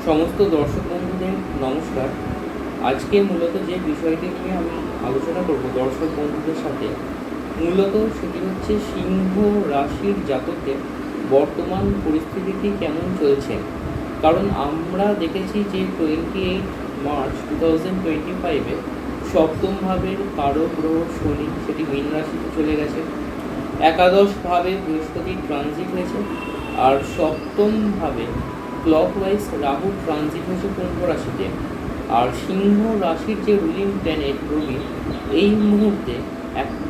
সমস্ত দর্শক বন্ধুদের নমস্কার। আজকে মূলত যে বিষয়টি নিয়ে আমি আলোচনা করব দর্শক বন্ধুদের সাথে, মূলত সেটি হচ্ছে সিংহ রাশির জাতকদের বর্তমান পরিস্থিতিটি কেমন চলছে। কারণ আমরা দেখেছি যে 28 মার্চ 2025-এ সপ্তম ভাবের কারক গ্রহ শনি সেটি মীন রাশিতে চলে গেছে। একাদশ ভাবে বৃহস্পতি ট্রানজিট হয়েছে, আর সপ্তম ভাবে ক্লকওয়াইজ রাহু ট্রানজিট হয়েছে কুম্ভ রাশিতে। আর সিংহ রাশির যে রুলিং প্ল্যানেট রবি এই মুহূর্তে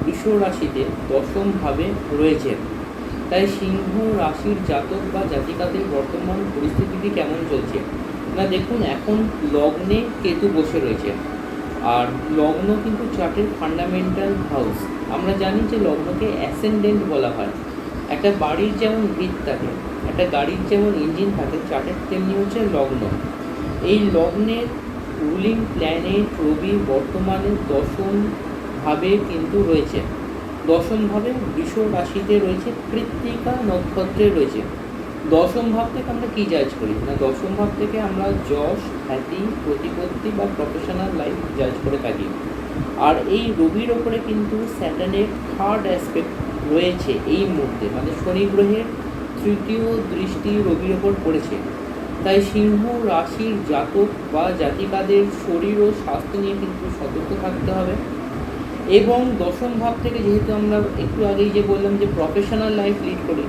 বৃষ রাশিতে দশম ভাবে রয়েছে। তাই সিংহ রাশির জাতক বা জাতিকাদের বর্তমান পরিস্থিতিটি কেমন চলছে না দেখুন, এখন লগ্নে কেতু বসে রয়েছে। আর লগ্ন কিন্তু চার্টের ফান্ডামেন্টাল হাউস। আমরা জানি যে লগ্নকে অ্যাসেন্ডেন্ট বলা হয়। একটা বাড়ির যেমন ভিত থাকে, একটা গাড়ির যেমন ইঞ্জিন থাকে, চার্টের তেমনি হচ্ছে লগ্ন। এই লগ্নের রুলিং প্ল্যানেট রবি বর্তমানে দশম ভাবে কিন্তু রয়েছে। দশম ভাবে বৃষ রাশিতে রয়েছে, কৃত্তিকা নক্ষত্রে রয়েছে। দশম ভাব থেকে আমরা কী জাজ করি না, দশম ভাব থেকে আমরা যশ, খ্যাতি, প্রতিপত্তি বা প্রফেশনাল লাইফ জাজ করে থাকি। আর এই রবির ওপরে কিন্তু স্যাটার্নের থার্ড অ্যাসপেক্ট রয়েছে এই মুহূর্তে, মানে শনি গ্রহের তৃতীয় দৃষ্টি রবির ওপর পড়েছে। তাই সিংহ রাশির জাতক বা জাতিকাদের শরীর ও স্বাস্থ্য নিয়ে কিন্তু সতর্ক থাকতে হবে। এবং দশম ভাব থেকে যেহেতু আমরা একটু আগেই যে বললাম যে প্রফেশনাল লাইফ লিড করি,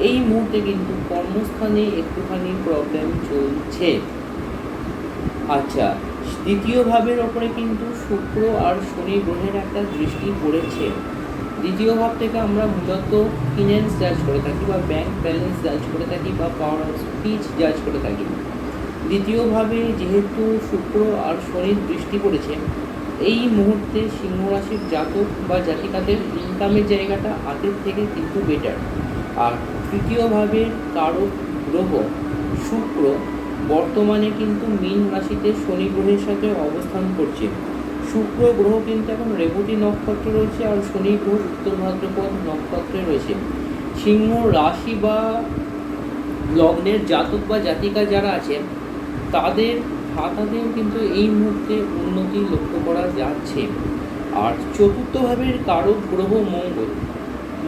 এই মুহূর্তে কিন্তু কর্মস্থানে একটুখানি প্রবলেম চলছে। আচ্ছা, দ্বিতীয় ভাবের ওপরে কিন্তু শুক্র আর শনি গ্রহের একটা দৃষ্টি পড়েছে। দ্বিতীয় ভাব থেকে আমরা মূলত ফিন্যান্স জাজ করে থাকি, বা ব্যাংক ব্যালেন্স জাজ করে থাকি, বা পাওয়ার অফ স্পিচ জাজ করে থাকি। দ্বিতীয়ভাবে যেহেতু শুক্র আর শনির দৃষ্টি পড়েছে, এই মুহূর্তে সিংহ রাশির জাতক বা জাতিকাদের ইনকামের জায়গাটা আগের থেকে কিন্তু বেটার। আর তৃতীয়ভাবে কারক গ্রহ শুক্র বর্তমানে কিন্তু মীন রাশিতে শনি গ্রহের সাথে অবস্থান করছে। শুক্র গ্রহ কিন্তু এখন রেবতী নক্ষত্রে রয়েছে, আর শনি গ্রহ উত্তর ভাদ্রপদ নক্ষত্রে রয়েছে। সিংহ রাশি বা লগ্নের জাতক বা জাতিকা যারা আছেন তাদের খাতাতেও কিন্তু এই মুহূর্তে উন্নতি লক্ষ্য করা যাচ্ছে। আর চতুর্থ ভাবের কারক গ্রহ মঙ্গল,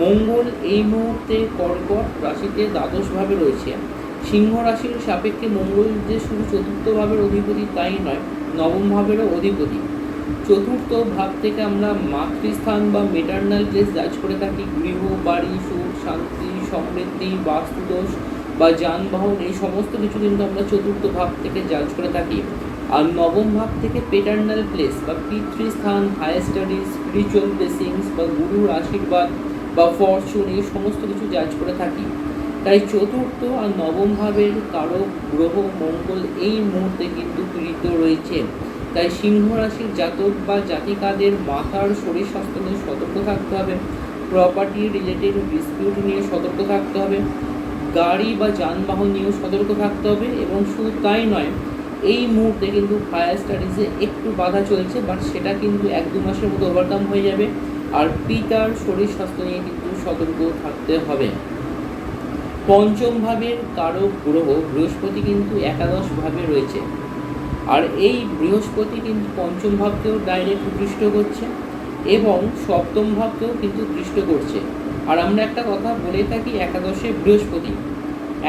মঙ্গল এই মুহূর্তে কর্কট রাশিতে দ্বাদশভাবে রয়েছে। সিংহ রাশির সাপেক্ষে মঙ্গল যে শুধু চতুর্থ ভাবের অধিপতি তাই নয়, নবম ভাবেরও অধিপতি। চতুর্থ ভাব থেকে আমরা মাতৃস্থান বা মেটার্নাল প্লেস জাজ করে থাকি। গৃহ, বাড়ি, সুখ, শান্তি, সমৃদ্ধি, বাস্তুদোষ বা যানবাহন, এই সমস্ত কিছু কিন্তু আমরা চতুর্থ ভাব থেকে জাজ করে থাকি। আর নবম ভাব থেকে পেটার্নাল প্লেস বা পিতৃস্থান, হায়ার স্টাডিজ, স্পিরিচুয়াল ব্লেসিংস বা গুরুর আশীর্বাদ বা ফরচুন, এই সমস্ত কিছু জাজ করে থাকি। তাই চতুর্থ আর নবম ভাবের কারক গ্রহ মঙ্গল এই মুহূর্তে কিন্তু পীড়িত রয়েছে। তাই সিংহ রাশির জাতক বা জাতিকাদের মাথার শরীর স্বাস্থ্য নিয়ে সতর্ক থাকতে হবে। প্রপার্টি রিলেটেড ডিসপিউট নিয়ে সতর্ক থাকতে হবে। গাড়ি বা যানবাহন নিয়েও সতর্ক থাকতে হবে। এবং শুধু তাই নয়, এই মুহূর্তে কিন্তু হায়ার স্টাডিজে একটু বাধা চলছে, বাট সেটা কিন্তু 1-2 মাসের মধ্যে ওভারকাম হয়ে যাবে। আর পিতার শরীর স্বাস্থ্য নিয়ে কিন্তু সতর্ক থাকতে হবে। পঞ্চম ভাবের কারক গ্রহ বৃহস্পতি কিন্তু একাদশ ভাবে রয়েছে। আর এই বৃহস্পতি কিন্তু পঞ্চম ভাবকেও ডাইরেক্ট দৃষ্ট করছে এবং সপ্তম ভাবকেও কিন্তু দৃষ্ট করছে। আর আমরা একটা কথা বলে থাকি, একাদশে বৃহস্পতি।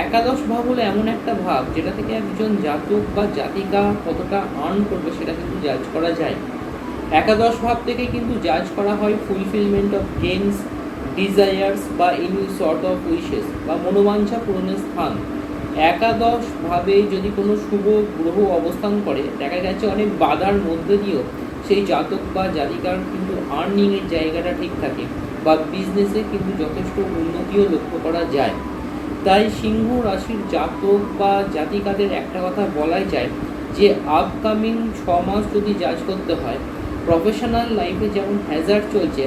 একাদশ ভাব হলো এমন একটা ভাব যেটা থেকে একজন জাতক বা জাতিকা কতটা আর্ন করবে সেটা কিন্তু জাজ করা যায়। একাদশ ভাব থেকে কিন্তু জাজ করা হয় ফুলফিলমেন্ট অফ ড্রিমস, ডিজায়ার্স বা এনি সর্ট অফ উইশেস বা মনোবাঞ্ছা পূরণের স্থান। একাদশ ভাবে যদি কোনো শুভ গ্রহ অবস্থান করে, দেখা যাচ্ছে অনেক বাধার মধ্যে দিয়েও সেই জাতক বা জাতিকার কিন্তু আর্নিংয়ের জায়গাটা ঠিক থাকে, বা বিজনেসে কিন্তু যথেষ্ট উন্নতিও লক্ষ্য করা যায়। তাই সিংহ রাশির জাতক বা জাতিকাদের একটা কথা বলাই যায় যে আপকামিং 6 মাস যদি জাজ করতে হয়, প্রফেশনাল লাইফে যেমন হ্যাজার্ড চলছে,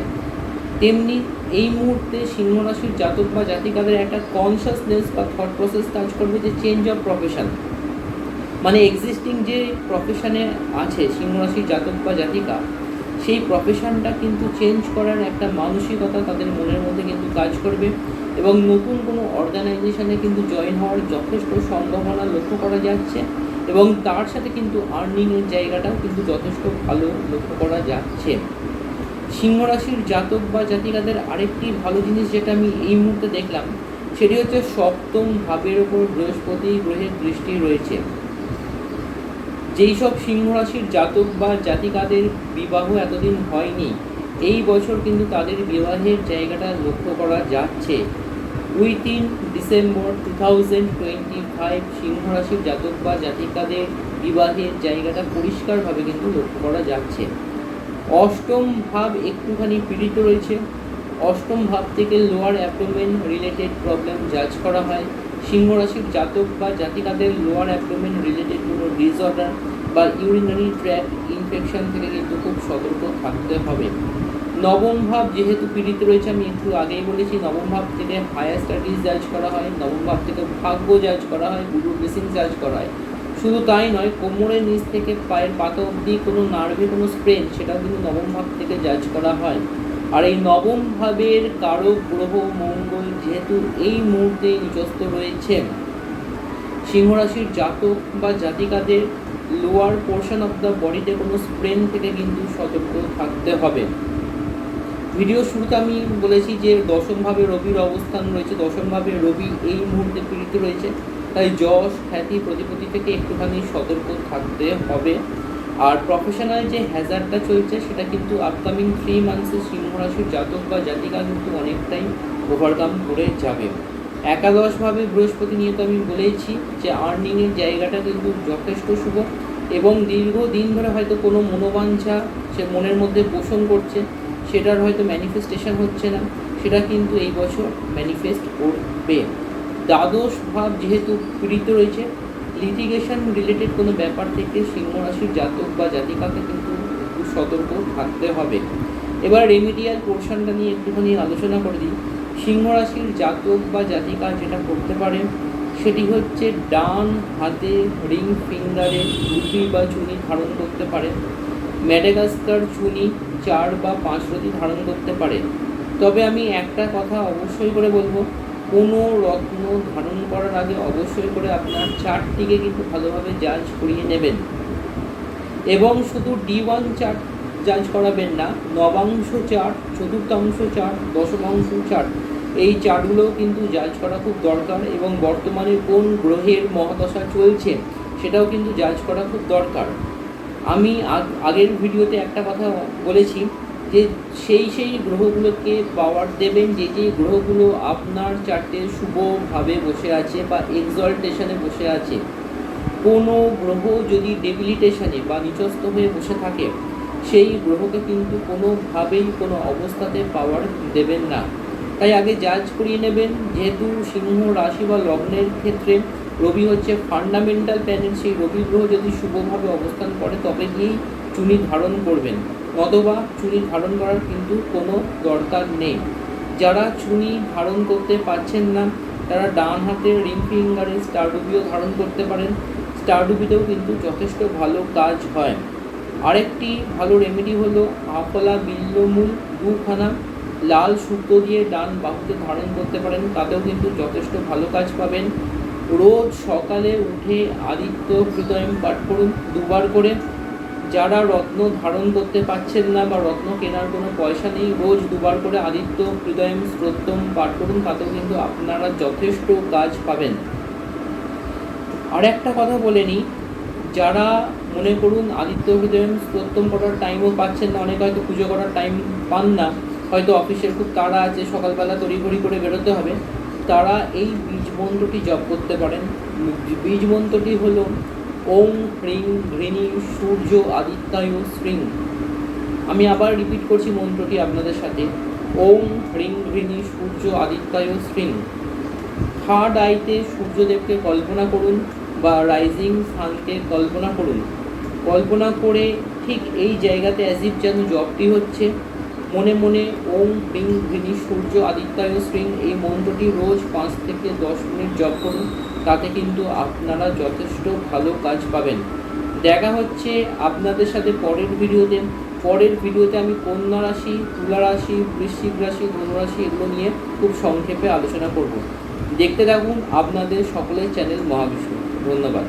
তেমনি এই মুহূর্তে সিংহ রাশির জাতক বা জাতিকাদের একটা কনসাসনেস বা থট প্রসেস কাজ করবে যে চেঞ্জ অফ প্রফেশন, মানে এক্সিস্টিং যে প্রফেশনে আছে সিংহ রাশির জাতক বা জাতিকা, সেই প্রফেশনটা কিন্তু চেঞ্জ করার একটা মানসিকতা তাদের মনের মধ্যে কিন্তু কাজ করবে। এবং নতুন কোনো অর্গানাইজেশনে কিন্তু জয়েন হওয়ার যথেষ্ট সম্ভাবনা লক্ষ্য করা যাচ্ছে। এবং তার সাথে কিন্তু আর্নিংয়ের জায়গাটাও কিন্তু যথেষ্ট ভালো লক্ষ্য করা যাচ্ছে। সিংহ রাশির জাতক বা জাতিকাদের আরেকটি ভালো জিনিস যেটা আমি এই মুহূর্তে দেখলাম, সেটি হচ্ছে সপ্তম ভাবের ওপর বৃহস্পতি গ্রহের দৃষ্টি রয়েছে। যেই সব সিংহ রাশির জাতক বা জাতিকাদের বিবাহ এতদিন হয়নি, এই বছর কিন্তু তাদের বিবাহের জায়গাটা লক্ষ্য করা যাচ্ছে। উইথিন ডিসেম্বর 2025 সিংহ রাশির জাতক বা জাতিকাদের বিবাহের জায়গাটা পরিষ্কারভাবে কিন্তু লক্ষ্য করা যাচ্ছে। অষ্টম ভাব একটুখানি পীড়িত রয়েছে। অষ্টম ভাব থেকে লোয়ার অ্যাবডোমেন রিলেটেড প্রবলেম জাজ করা হয়। সিংহ রাশির জাতক বা জাতিকাদের লোয়ার অ্যাবডোমেন রিলেটেড কোনো ডিসঅর্ডার বা ইউরিনারি ট্র্যাক্ট ইনফেকশন থেকে কিন্তু খুব সতর্ক থাকতে হবে। নবম ভাব যেহেতু পীড়িত রয়েছে, আমি একটু আগেই বলেছি, নবম ভাব থেকে হায়ার স্টাডিজ জাজ করা হয়, নবম ভাব থেকে ভাগ্য জাজ করা হয়, গুরুর ব্লেসিং জাজ করা হয়। শুধু তাই নয়, কোমরের নিচ থেকে পায়ের পাতা অবধি কোনো নার্ভে কোনো স্প্রেন, সেটাও কিন্তু নবম ভাব থেকে জাজ করা হয়। আর এই নবম ভাবের কারক গ্রহ মঙ্গল যেহেতু এই মুহূর্তে নিচস্থ রয়েছে, সিংহ রাশির জাতক বা জাতিকাদের লোয়ার পোর্শন অফ দ্য বডিতে কোনো স্প্রেন থেকে কিন্তু সতর্ক থাকতে হবে। ভিডিও শুরুতে আমি বলেছি যে দশমভাবে রবির অবস্থান রয়েছে, দশমভাবে রবি এই মুহূর্তে পীড়িত রয়েছে, তাই যশ খ্যাতি প্রতিপত্তি থেকে একটুখানি সতর্ক থাকতে হবে। আর প্রফেশনাল যে হ্যাজার্ডটা চলছে সেটা কিন্তু আপকামিং 3 মান্থসে সিংহ রাশির জাতক বা জাতিকা কিন্তু অনেকটাই ওভারকাম করে যাবে। একাদশভাবে বৃহস্পতি নিয়ে তো আমি বলেইছি যে আর্নিংয়ের জায়গাটা কিন্তু যথেষ্ট শুভ, এবং দীর্ঘদিন ধরে হয়তো কোনো মনোবাঞ্ছা সে মনের মধ্যে পোষণ করছে, সেটার হয়তো ম্যানিফেস্টেশন হচ্ছে না, সেটা কিন্তু এই বছর ম্যানিফেস্ট করবে। দ্বাদশ ভাব যেহেতু পীড়িত রয়েছে, লিটিগেশন রিলেটেড কোনো ব্যাপার থেকে সিংহ রাশির জাতক বা জাতিকাকে কিন্তু একটু সতর্ক থাকতে হবে। এবার রেমিডিয়াল পোর্শনটা নিয়ে একটুখানি আলোচনা করে দিই। সিংহ রাশির জাতক বা জাতিকা যেটা করতে পারে সেটি হচ্ছে ডান হাতে রিং ফিঙ্গারে রুপি বা চুনি ধারণ করতে পারে। ম্যাডাগাস্কার চুনি 4 বা 5 রতি ধারণ করতে পারে। তবে আমি একটা কথা অবশ্যই করে বলবো, কোনো রত্ন ধারণ করার আগে অবশ্যই করে আপনার চার্টটিকে কিন্তু ভালোভাবে জাজ করিয়ে নেবেন, এবং শুধু D1 চার্ট জাজ করাবেন না, নবাংশ চার্ট, চতুর্থাংশ চার্ট, দশমাংশ চার্ট, এই চার্টগুলোও কিন্তু জাজ করা খুব দরকার, এবং বর্তমানে কোন গ্রহের মহাদশা চলছে সেটাও কিন্তু জাজ করা খুব দরকার। আমি আগের ভিডিওতে একটা কথা বলেছি যে সেই গ্রহগুলোকে পাওয়ার দেবেন যে গ্রহগুলো আপনার চার্টে শুভভাবে বসে আছে বা এক্সল্টেশনে বসে আছে। কোনো গ্রহ যদি ডেবিলিটেশনে বা নিচস্থ হয়ে বসে থাকে, সেই গ্রহকে কিন্তু কোনোভাবেই কোনো অবস্থাতে পাওয়ার দেবেন না। তাই আগে জাজ করিয়ে নেবেন। যেহেতু সিংহ রাশি বা লগ্নের ক্ষেত্রে রবি হচ্ছে ফান্ডামেন্টাল প্ল্যানেট, সেই রবি গ্রহ যদি শুভভাবে অবস্থান করে তবে গিয়েই চুনি ধারণ করবেন, নতবা চুনি ধারণ করার কিন্তু কোনো দরকার নেই। যারা চুনি ধারণ করতে পারছেন না তারা ডান হাতের রিং ফিঙ্গারে স্টার রুবিও ধারণ করতে পারেন। স্টার রুবিতেও কিন্তু যথেষ্ট ভালো কাজ হয়। আরেকটি ভালো রেমেডি হলো আফলা বিল্লমূল 2খানা লাল সুতো দিয়ে ডান বাহুতে ধারণ করতে পারেন, তাতেও কিন্তু যথেষ্ট ভালো কাজ পাবেন। রোজ সকালে উঠে আদিত্য হৃদয়ম পাঠ করুন 2 বার করে। যারা রত্ন ধারণ করতে পারছেন না বা রত্ন কেনার কোনো পয়সা নেই, রোজ 2 বার করে আদিত্য হৃদয়ম স্তোত্রম পাঠ করুন, তাতেও কিন্তু আপনারা যথেষ্ট কাজ পাবেন। আর একটা কথা বলে নিই, যারা মনে করুন আদিত্য হৃদয়ম স্তোত্রম করার টাইমও পাচ্ছেন না, অনেকে হয়তো পুজো করার টাইম পান না, হয়তো অফিসের খুব তাড়া আছে, সকালবেলা তড়িঘড়ি করে বেরোতে হবে, তারা এই বীজ মন্ত্রটি জপ করতে পারেন। বীজ মন্ত্রটি হলো ওং হ্রিং ঘৃণী সূর্য আদিত্যায় শ্রীং। আমি আবার রিপিট করছি মন্ত্রটি আপনাদের সাথে, ওং হ্রিং ঘৃণী সূর্য আদিত্যায় শ্রীং। থার্ড আইতে সূর্যদেবকে কল্পনা করুন বা রাইজিং সানকে কল্পনা করুন। কল্পনা করে ঠিক এই জায়গাতে অ্যাজিভ যেন জপটি হচ্ছে, মনে মনে ওং হ্রিং ঘৃণী সূর্য আদিত্যায় শ্রীং এই মন্ত্রটি রোজ 5 থেকে 10 মিনিট জপ করুন, তাতে কিন্তু আপনারা যথেষ্ট ভালো কাজ পাবেন। দেখা হচ্ছে আপনাদের সাথে পরের ভিডিওতে আমি কন্যা রাশি, তুলা রাশি, বৃশ্চিক রাশি, ধনুরাশি এগুলো নিয়ে খুব সংক্ষেপে আলোচনা করব। দেখতে থাকুন আপনাদের সকলের চ্যানেল মহাবিষ্ণু। ধন্যবাদ।